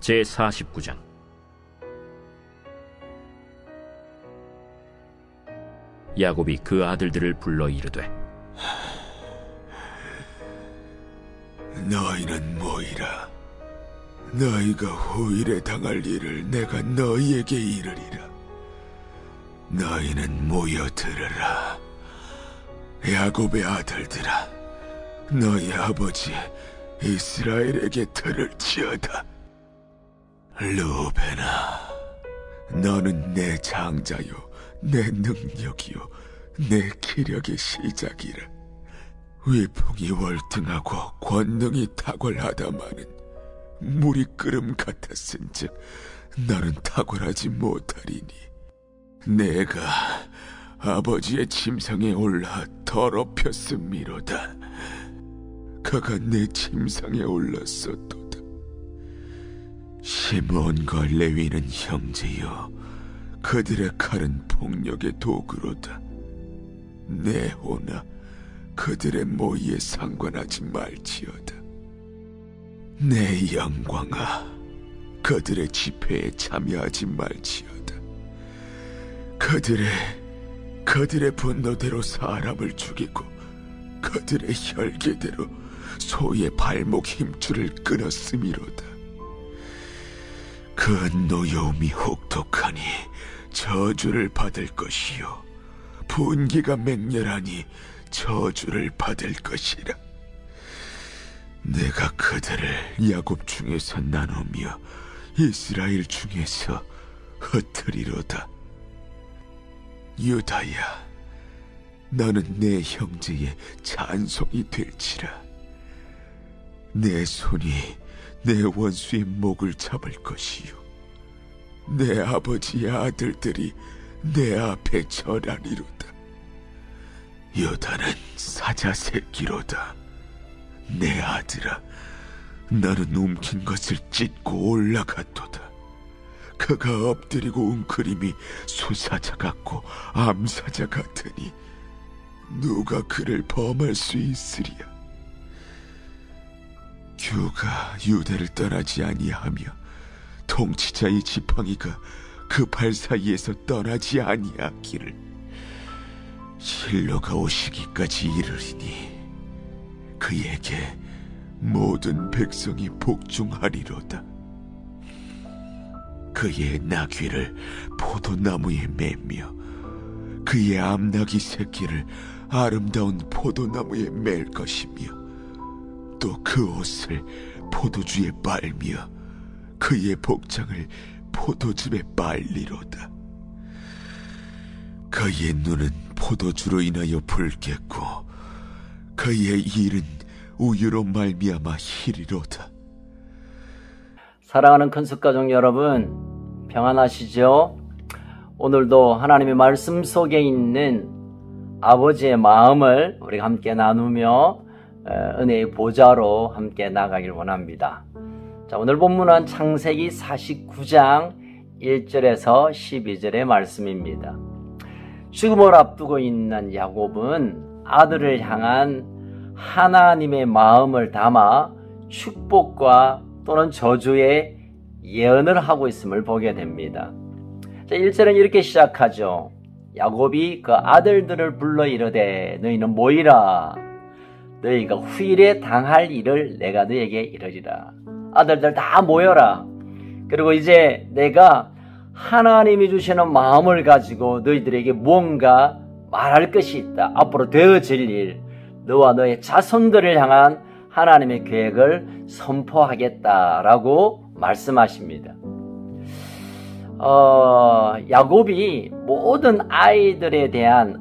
제49장. 야곱이 그 아들들을 불러 이르되, 너희는 모이라. 너희가 후일에 당할 일을 내가 너희에게 이르리라. 너희는 모여 들으라. 야곱의 아들들아, 너희 아버지 이스라엘에게 들을지어다. 루벤아, 너는 내 장자요, 내 능력이요, 내 기력의 시작이라. 위풍이 월등하고 권능이 탁월하다마는 물이 끓음 같았은즉 너는 탁월하지 못하리니, 내가 아버지의 침상에 올라 더럽혔음이로다. 그가 내 침상에 올랐었도다. 시므온과 레위는 형제여, 그들의 칼은 폭력의 도구로다. 내 호나 그들의 모의에 상관하지 말지어다. 내 영광아, 그들의 집회에 참여하지 말지어다. 그들의 분노대로 사람을 죽이고 그들의 혈기대로 소의 발목 힘줄을 끊었음이로다. 그 노여움이 혹독하니 저주를 받을 것이요, 분기가 맹렬하니 저주를 받을 것이라. 내가 그들을 야곱 중에서 나누며 이스라엘 중에서 흩으리로다. 유다야, 너는 내 형제의 찬송이 될지라. 내 손이 내 원수의 목을 잡을 것이요, 내 아버지의 아들들이 내 앞에 절하리로다. 유다는 사자 새끼로다. 내 아들아, 너는 움킨 것을 찢고 올라갔도다. 그가 엎드리고 웅크림이 수사자 같고 암사자 같으니 누가 그를 범할 수 있으리야. 규가 유대를 떠나지 아니하며 통치자의 지팡이가 그 발 사이에서 떠나지 아니하기를 실로가 오시기까지 이르리니 그에게 모든 백성이 복종하리로다. 그의 나귀를 포도나무에 매며 그의 암나귀 새끼를 아름다운 포도나무에 맬 것이며, 또 그 옷을 포도주에 빨며 그의 복장을 포도즙에 빨리로다. 그의 눈은 포도주로 인하여 붉겠고 그의 일은 우유로 말미암아 희리로다. 사랑하는 큰숙가족 여러분, 평안하시죠? 오늘도 하나님의 말씀 속에 있는 아버지의 마음을 우리가 함께 나누며 은혜의 보좌로 함께 나가길 원합니다. 자, 오늘 본문은 창세기 49장 1절에서 12절의 말씀입니다. 죽음을 앞두고 있는 야곱은 아들을 향한 하나님의 마음을 담아 축복과 또는 저주의 예언을 하고 있음을 보게 됩니다. 자, 1절은 이렇게 시작하죠. 야곱이 그 아들들을 불러 이르되, 너희는 모이라. 너희가 후일에 당할 일을 내가 너희에게 이르리라. 아들들 다 모여라. 그리고 이제 내가 하나님이 주시는 마음을 가지고 너희들에게 무언가 말할 것이 있다. 앞으로 되어질 일, 너와 너의 자손들을 향한 하나님의 계획을 선포하겠다라고 말씀하십니다. 야곱이 모든 아들들에 대한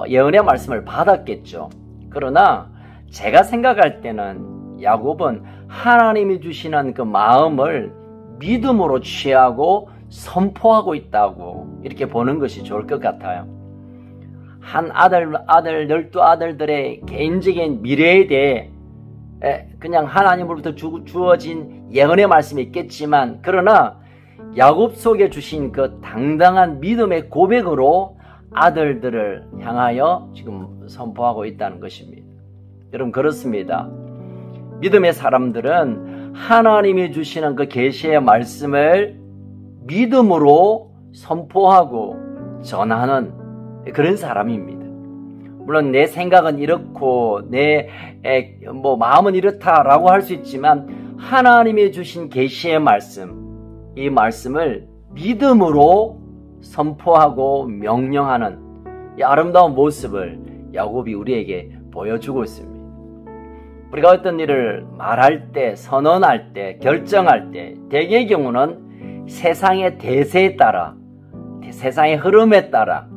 예언의 말씀을 받았겠죠. 그러나 제가 생각할 때는 야곱은 하나님이 주시는 그 마음을 믿음으로 취하고 선포하고 있다고 이렇게 보는 것이 좋을 것 같아요. 한 아들 12아들들의 개인적인 미래에 대해 그냥 하나님으로부터 주어진 예언의 말씀이 있겠지만, 그러나 야곱 속에 주신 그 당당한 믿음의 고백으로 아들들을 향하여 지금 선포하고 있다는 것입니다. 여러분, 그렇습니다. 믿음의 사람들은 하나님이 주시는 그 계시의 말씀을 믿음으로 선포하고 전하는 그런 사람입니다. 물론 내 생각은 이렇고 내 마음은 이렇다라고 할 수 있지만 하나님이 주신 계시의 말씀, 이 말씀을 믿음으로 선포하고 명령하는 이 아름다운 모습을 야곱이 우리에게 보여주고 있습니다. 우리가 어떤 일을 말할 때, 선언할 때, 결정할 때 대개의 경우는 세상의 대세에 따라, 세상의 흐름에 따라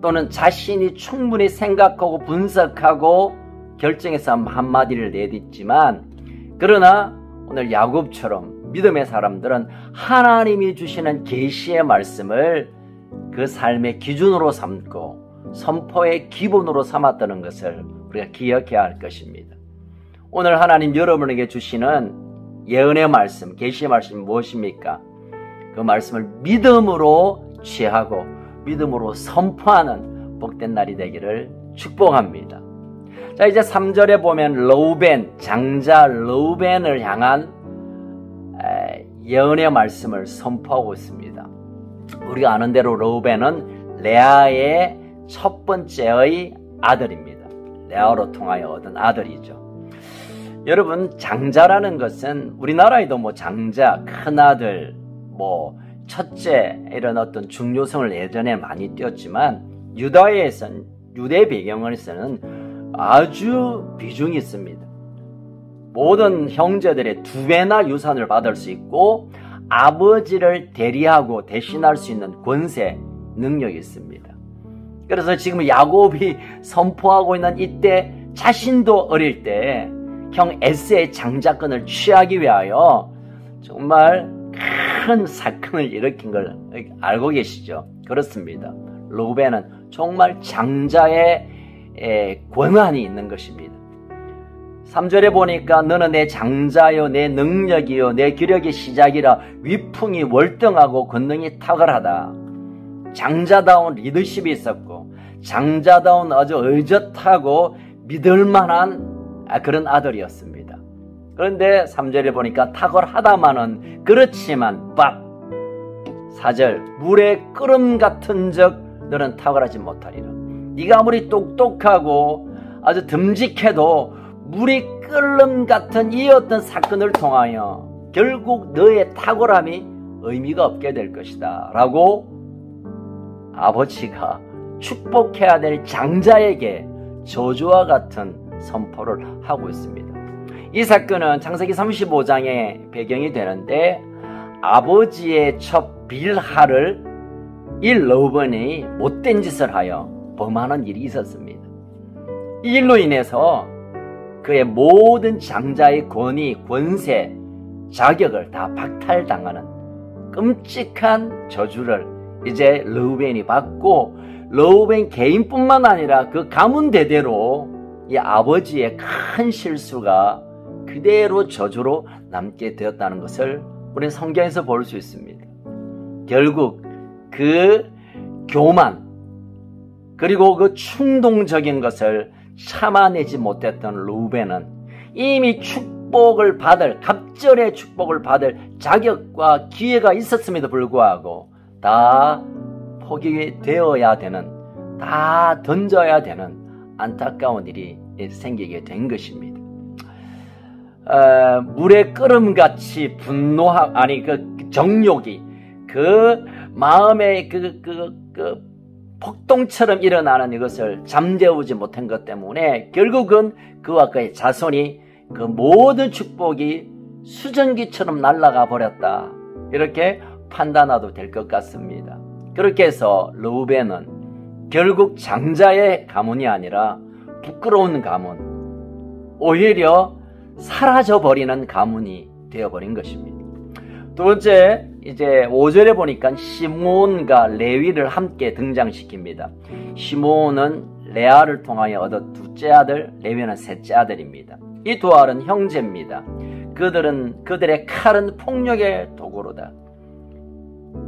또는 자신이 충분히 생각하고 분석하고 결정해서 한마디를 내딛지만, 그러나 오늘 야곱처럼 믿음의 사람들은 하나님이 주시는 계시의 말씀을 그 삶의 기준으로 삼고 선포의 기본으로 삼았다는 것을 우리가 기억해야 할 것입니다. 오늘 하나님 여러분에게 주시는 예언의 말씀, 계시의 말씀이 무엇입니까? 그 말씀을 믿음으로 취하고 믿음으로 선포하는 복된 날이 되기를 축복합니다. 자, 이제 3절에 보면 르우벤, 장자 르우벤을 향한 예언의 말씀을 선포하고 있습니다. 우리가 아는 대로 르우벤은 레아의 첫 번째의 아들입니다. 레아로 통하여 얻은 아들이죠. 여러분, 장자라는 것은 우리나라에도 장자, 큰아들, 첫째 이런 어떤 중요성을 예전에 많이 띄었지만 유대 배경에서는 아주 비중이 있습니다. 모든 형제들의 2배나 유산을 받을 수 있고 아버지를 대리하고 대신할 수 있는 권세, 능력이 있습니다. 그래서 지금 야곱이 선포하고 있는 이때 자신도 어릴 때 형 에스의 장자권을 취하기 위하여 정말 큰 사건을 일으킨 걸 알고 계시죠? 그렇습니다. 르우벤은 정말 장자의 권한이 있는 것입니다. 3절에 보니까 너는 내 장자요 내 능력이요 내 기력의 시작이라 위풍이 월등하고 권능이 탁월하다. 장자다운 리더십이 있었고 장자다운 아주 의젓하고 믿을만한 그런 아들이었습니다. 그런데 3절에 보니까 탁월하다마는 그렇지만 4절 물의 끓음 같은 적 너는 탁월하지 못하리라. 네가 아무리 똑똑하고 아주 듬직해도 물이 끓음 같은 이 어떤 사건을 통하여 결국 너의 탁월함이 의미가 없게 될 것이다 라고 아버지가 축복해야 될 장자에게 저주와 같은 선포를 하고 있습니다. 이 사건은 창세기 35장의 배경이 되는데 아버지의 첫 빌하를 이 르우벤이 못된 짓을 하여 범하는 일이 있었습니다. 이 일로 인해서 그의 모든 장자의 권위, 권세, 자격을 다 박탈당하는 끔찍한 저주를 이제 르우벤이 받고 르우벤 개인뿐만 아니라 그 가문 대대로 이 아버지의 큰 실수가 그대로 저주로 남게 되었다는 것을 우리는 성경에서 볼 수 있습니다. 결국 그 교만 그리고 그 충동적인 것을 참아내지 못했던 르우벤은 이미 축복을 받을 갑절의 축복을 받을 자격과 기회가 있었음에도 불구하고 다 포기되어야 되는 다 던져야 되는 안타까운 일이 생기게 된 것입니다. 물의 끓음같이 그 정욕이 그 마음의 그 폭동처럼 일어나는 이것을 잠재우지 못한 것 때문에 결국은 그와 그의 자손이 그 모든 축복이 수증기처럼 날아가 버렸다. 이렇게 판단해도 될 것 같습니다. 그렇게 해서 르우벤은 결국 장자의 가문이 아니라 부끄러운 가문, 오히려 사라져버리는 가문이 되어버린 것입니다. 두 번째, 이제 5절에 보니까 시므온과 레위를 함께 등장시킵니다. 시므온은 레아를 통하여 얻은 둘째 아들, 레위는 셋째 아들입니다. 이 두 아들은 형제입니다. 그들의 칼은 폭력의 도구로다.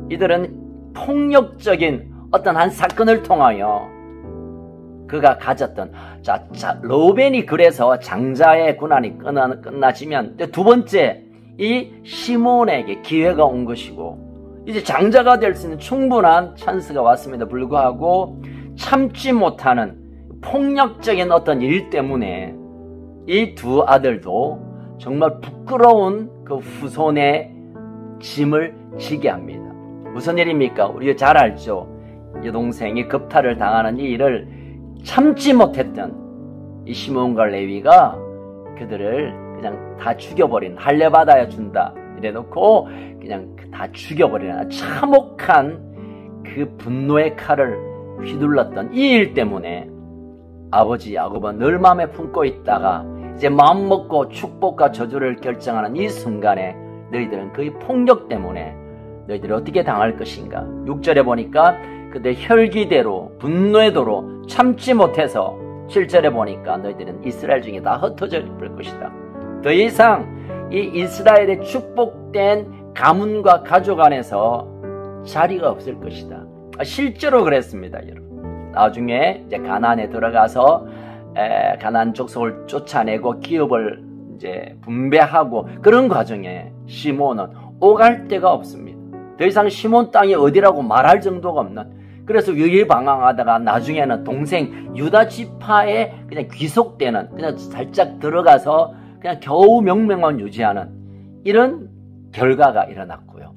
이들은 폭력적인 어떤 한 사건을 통하여 그가 가졌던 르우벤이 그래서 장자의 고난이 끝나지면 두 번째 이 시몬에게 기회가 온 것이고 이제 장자가 될 수 있는 충분한 찬스가 왔음에도 불구하고 참지 못하는 폭력적인 어떤 일 때문에 이 두 아들도 정말 부끄러운 그 후손의 짐을 지게 합니다. 무슨 일입니까? 우리가 잘 알죠. 여동생이 겁탈을 당하는 이 일을 참지 못했던 이 시몬과 레위가 그들을 그냥 다 죽여버린, 할례받아야 준다 이래놓고 그냥 다 죽여버리는 참혹한 그 분노의 칼을 휘둘렀던 이 일 때문에 아버지 야곱은 늘 마음에 품고 있다가 이제 마음먹고 축복과 저주를 결정하는 이 순간에 너희들은 그 폭력 때문에 너희들이 어떻게 당할 것인가. 6절에 보니까 그들 혈기대로 분노의 도로 참지 못해서 7절에 보니까 너희들은 이스라엘 중에 다 흩어져 버릴 것이다. 더 이상 이 이스라엘의 축복된 가문과 가족 안에서 자리가 없을 것이다. 실제로 그랬습니다, 여러분. 나중에 이제 가나안에 들어가서 가나안 족속을 쫓아내고 기업을 이제 분배하고 그런 과정에 시몬은 오갈 데가 없습니다. 더 이상 시몬 땅이 어디라고 말할 정도가 없는, 그래서 유일방황하다가 나중에는 동생 유다 지파에 그냥 귀속되는, 그냥 살짝 들어가서 그냥 겨우 명명만 유지하는 이런 결과가 일어났고요.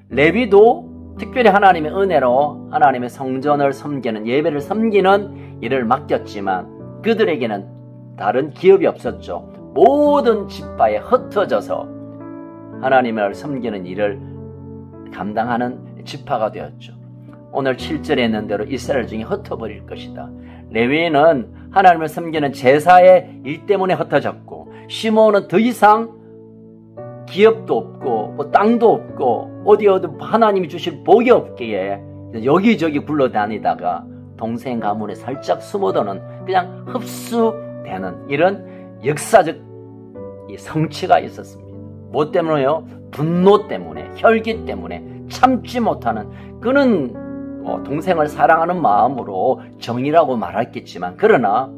레위도 특별히 하나님의 은혜로 하나님의 성전을 섬기는, 예배를 섬기는 일을 맡겼지만 그들에게는 다른 기업이 없었죠. 모든 지파에 흩어져서 하나님을 섬기는 일을 감당하는 지파가 되었죠. 오늘 7절에 있는 대로 이스라엘 중에 흩어버릴 것이다. 레위는 하나님을 섬기는 제사의 일 때문에 흩어졌고, 시몬은 더 이상 기업도 없고 뭐 땅도 없고 어디 하나님이 주실 복이 없기에 여기저기 굴러다니다가 동생 가문에 살짝 숨어드는, 그냥 흡수되는 이런 역사적 성취가 있었습니다. 뭐 때문에요? 분노 때문에, 혈기 때문에 참지 못하는, 그는 동생을 사랑하는 마음으로 정의라고 말했겠지만 그러나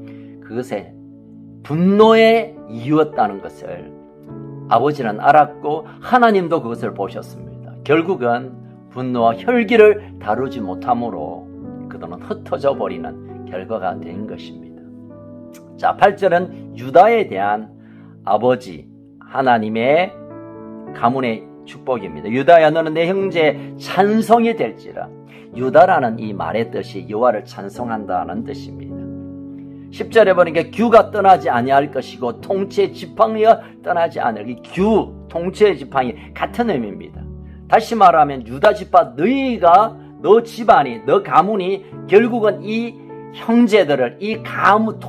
그것에 분노의 이유였다는 것을 아버지는 알았고 하나님도 그것을 보셨습니다. 결국은 분노와 혈기를 다루지 못함으로 그들은 흩어져 버리는 결과가 된 것입니다. 자, 8절은 유다에 대한 아버지 하나님의 가문의 축복입니다. 유다야, 너는 내 형제의 찬송이 될지라. 유다라는 이 말의 뜻이 여호와를 찬송한다는 뜻입니다. 10절에 보니까 규가 떠나지 아니할 것이고 통치의 지팡이가 떠나지 않을, 이 규, 통치의 지팡이 같은 의미입니다. 다시 말하면 유다 지파, 너 집안이, 너 가문이 결국은 이 형제들을, 이 가문,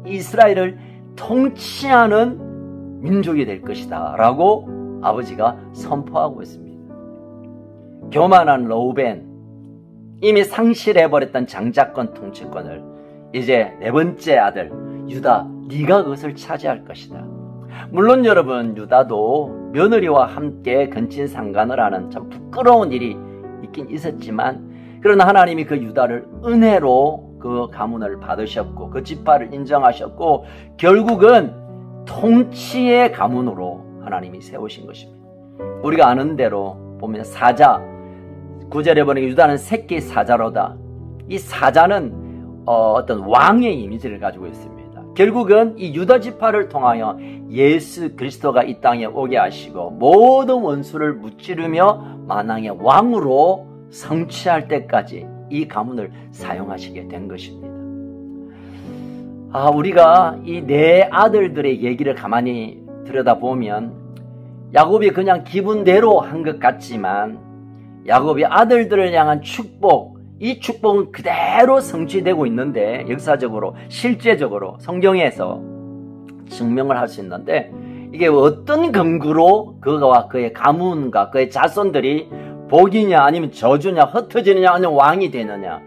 이스라엘을 통치하는 민족이 될 것이다 라고 아버지가 선포하고 있습니다. 교만한 러우벤, 이미 상실해버렸던 장자권 통치권을 이제 네 번째 아들 유다, 네가 그것을 차지할 것이다. 물론 여러분, 유다도 며느리와 함께 근친상간을 하는 참 부끄러운 일이 있긴 있었지만, 그러나 하나님이 그 유다를 은혜로 그 가문을 받으셨고 그 지파를 인정하셨고 결국은 통치의 가문으로 하나님이 세우신 것입니다. 우리가 아는 대로 보면 사자, 9절에 보니까 유다는 새끼 사자로다. 이 사자는 어떤 왕의 이미지를 가지고 있습니다. 결국은 이 유다 지파를 통하여 예수 그리스도가 이 땅에 오게 하시고 모든 원수를 무찌르며 만왕의 왕으로 성취할 때까지 이 가문을 사용하시게 된 것입니다. 우리가 이 네 아들들의 얘기를 가만히 들여다보면 야곱이 그냥 기분대로 한 것 같지만 야곱이 아들들을 향한 축복, 이 축복은 그대로 성취되고 있는데, 역사적으로 실제적으로 성경에서 증명을 할 수 있는데, 이게 어떤 근거로 그와 그의 가문과 그의 자손들이 복이냐 아니면 저주냐, 흩어지느냐 아니면 왕이 되느냐.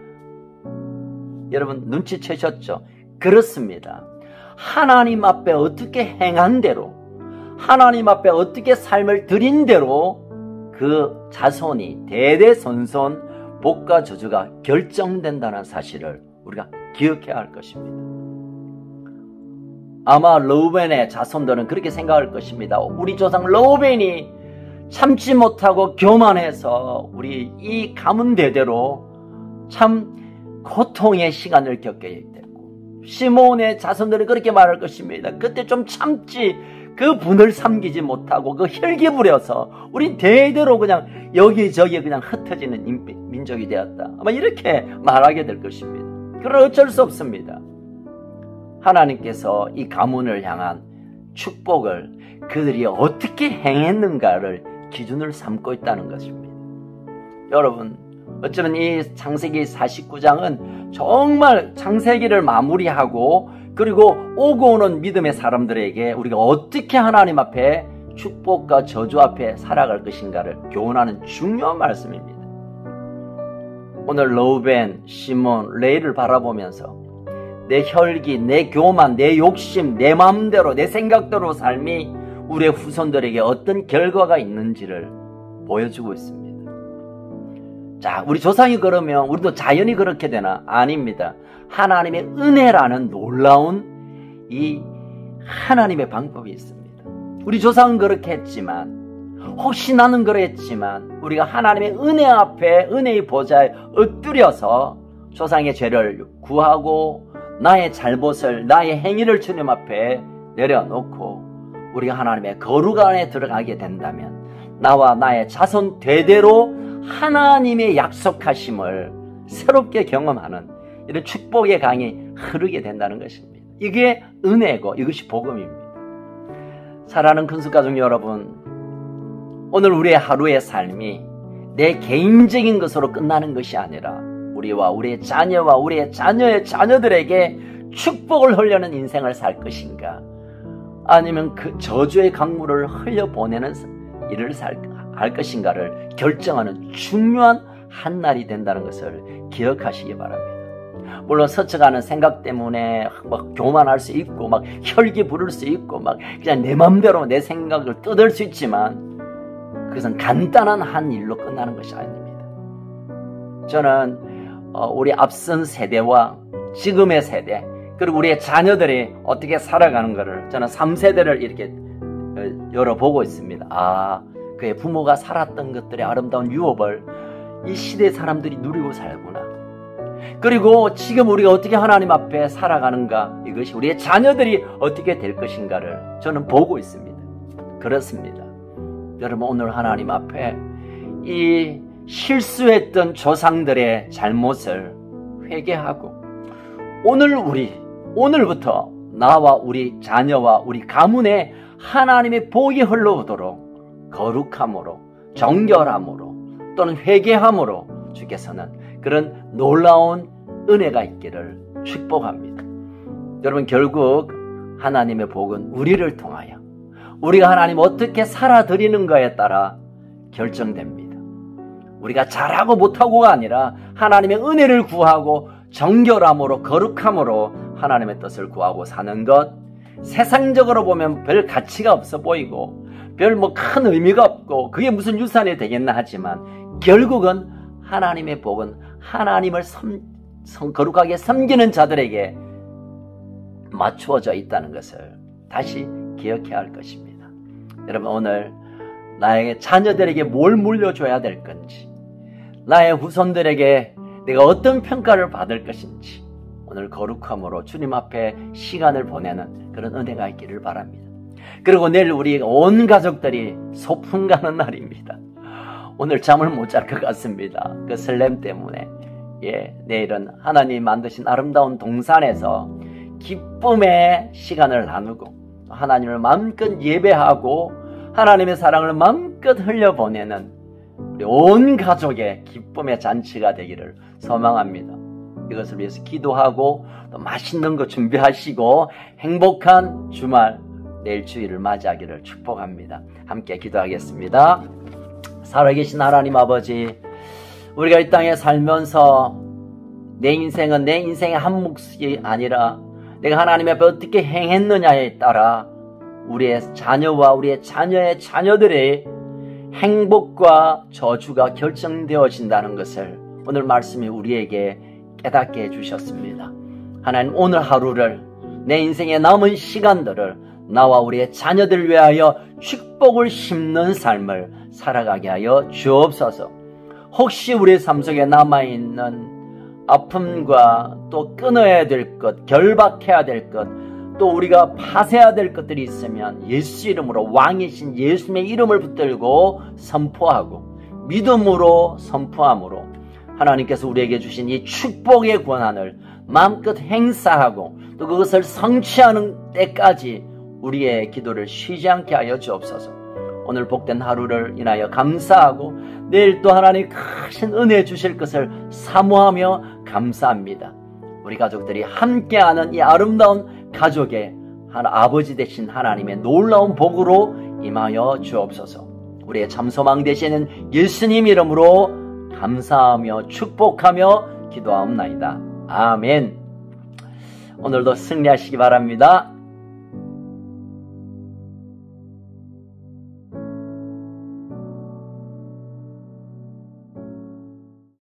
여러분 눈치채셨죠? 그렇습니다. 하나님 앞에 어떻게 행한 대로, 하나님 앞에 어떻게 삶을 드린 대로 그 자손이 대대손손 복과 저주가 결정된다는 사실을 우리가 기억해야 할 것입니다. 아마 르우벤의 자손들은 그렇게 생각할 것입니다. 우리 조상 르우벤이 참지 못하고 교만해서 우리 이 가문 대대로 참 고통의 시간을 겪게 됐고, 시몬의 자손들은 그렇게 말할 것입니다. 그때 좀 참지, 그 분을 삼기지 못하고 그 혈기 부려서 우리 대대로 그냥 여기저기 그냥 흩어지는 민족이 되었다. 아마 이렇게 말하게 될 것입니다. 그러나 어쩔 수 없습니다. 하나님께서 이 가문을 향한 축복을 그들이 어떻게 행했는가를 기준을 삼고 있다는 것입니다. 여러분, 어쩌면 이 창세기 49장은 정말 창세기를 마무리하고 그리고 오고 오는 믿음의 사람들에게 우리가 어떻게 하나님 앞에 축복과 저주 앞에 살아갈 것인가를 교훈하는 중요한 말씀입니다. 오늘 르우벤, 시몬, 레위를 바라보면서 내 혈기, 내 교만, 내 욕심, 내 마음대로, 내 생각대로 삶이 우리의 후손들에게 어떤 결과가 있는지를 보여주고 있습니다. 자, 우리 조상이 그러면 우리도 자연히 그렇게 되나? 아닙니다. 하나님의 은혜라는 놀라운 이 하나님의 방법이 있습니다. 우리 조상은 그렇게 했지만, 혹시 나는 그랬지만, 우리가 하나님의 은혜 앞에, 은혜의 보좌에 엎드려서 조상의 죄를 구하고 나의 잘못을, 나의 행위를 주님 앞에 내려놓고 우리가 하나님의 거룩 안에 들어가게 된다면 나와 나의 자손 대대로 하나님의 약속하심을 새롭게 경험하는 이런 축복의 강이 흐르게 된다는 것입니다. 이게 은혜고 이것이 복음입니다. 사랑하는 큰숙가족 여러분, 오늘 우리의 하루의 삶이 내 개인적인 것으로 끝나는 것이 아니라 우리와 우리의 자녀와 우리의 자녀의 자녀들에게 축복을 흘려는 인생을 살 것인가, 아니면 그 저주의 강물을 흘려보내는 일을 할 것인가를 결정하는 중요한 한 날이 된다는 것을 기억하시기 바랍니다. 물론 스쳐가는 생각 때문에 막 교만할 수 있고 막 혈기 부를 수 있고 막 그냥 내 맘대로 내 생각을 뜯을 수 있지만 그것은 간단한 한 일로 끝나는 것이 아닙니다. 저는 우리 앞선 세대와 지금의 세대, 그리고 우리의 자녀들이 어떻게 살아가는 것을 저는 3세대를 이렇게 열어보고 있습니다. 아, 그의 부모가 살았던 것들의 아름다운 유업을 이 시대의 사람들이 누리고 살구나. 그리고 지금 우리가 어떻게 하나님 앞에 살아가는가, 이것이 우리의 자녀들이 어떻게 될 것인가를 저는 보고 있습니다. 그렇습니다. 여러분, 오늘 하나님 앞에 이 실수했던 조상들의 잘못을 회개하고 오늘부터 나와 우리 자녀와 우리 가문에 하나님의 복이 흘러오도록 거룩함으로, 정결함으로 또는 회개함으로 주께서는 그런 놀라운 은혜가 있기를 축복합니다. 여러분, 결국 하나님의 복은 우리를 통하여 우리가 하나님 어떻게 살아드리는가에 따라 결정됩니다. 우리가 잘하고 못하고가 아니라 하나님의 은혜를 구하고 정결함으로 거룩함으로 하나님의 뜻을 구하고 사는 것, 세상적으로 보면 별 가치가 없어 보이고 별 큰 의미가 없고 그게 무슨 유산이 되겠나 하지만 결국은 하나님의 복은 하나님을 거룩하게 섬기는 자들에게 맞추어져 있다는 것을 다시 기억해야 할 것입니다. 여러분, 오늘 나의 자녀들에게 뭘 물려줘야 될 건지, 나의 후손들에게 내가 어떤 평가를 받을 것인지 오늘 거룩함으로 주님 앞에 시간을 보내는 그런 은혜가 있기를 바랍니다. 그리고 내일 우리 온 가족들이 소풍 가는 날입니다. 오늘 잠을 못 잘 것 같습니다. 그 설렘 때문에. 내일은 하나님 만드신 아름다운 동산에서 기쁨의 시간을 나누고 하나님을 마음껏 예배하고 하나님의 사랑을 마음껏 흘려보내는 우리 온 가족의 기쁨의 잔치가 되기를 소망합니다. 이것을 위해서 기도하고 또 맛있는 거 준비하시고 행복한 주말, 내일 주일을 맞이하기를 축복합니다. 함께 기도하겠습니다. 살아계신 하나님 아버지, 우리가 이 땅에 살면서 내 인생은 내 인생의 한 몫이 아니라 내가 하나님 앞에 어떻게 행했느냐에 따라 우리의 자녀와 우리의 자녀의 자녀들의 행복과 저주가 결정되어진다는 것을 오늘 말씀이 우리에게 깨닫게 해주셨습니다. 하나님, 오늘 하루를 내 인생의 남은 시간들을 나와 우리의 자녀들 위하여 축복을 심는 삶을 살아가게 하여 주옵소서. 혹시 우리의 삶 속에 남아있는 아픔과 또 끊어야 될 것, 결박해야 될 것, 또 우리가 파쇄해야 될 것들이 있으면 예수 이름으로, 왕이신 예수님의 이름을 붙들고 선포하고 믿음으로 선포함으로 하나님께서 우리에게 주신 이 축복의 권한을 마음껏 행사하고 또 그것을 성취하는 때까지 우리의 기도를 쉬지 않게 하여 주옵소서. 오늘 복된 하루를 인하여 감사하고 내일 또 하나님 크신 은혜 주실 것을 사모하며 감사합니다. 우리 가족들이 함께하는 이 아름다운 가족의 아버지 되신 하나님의 놀라운 복으로 임하여 주옵소서. 우리의 참소망 되시는 예수님 이름으로 감사하며 축복하며 기도하옵나이다. 아멘. 오늘도 승리하시기 바랍니다.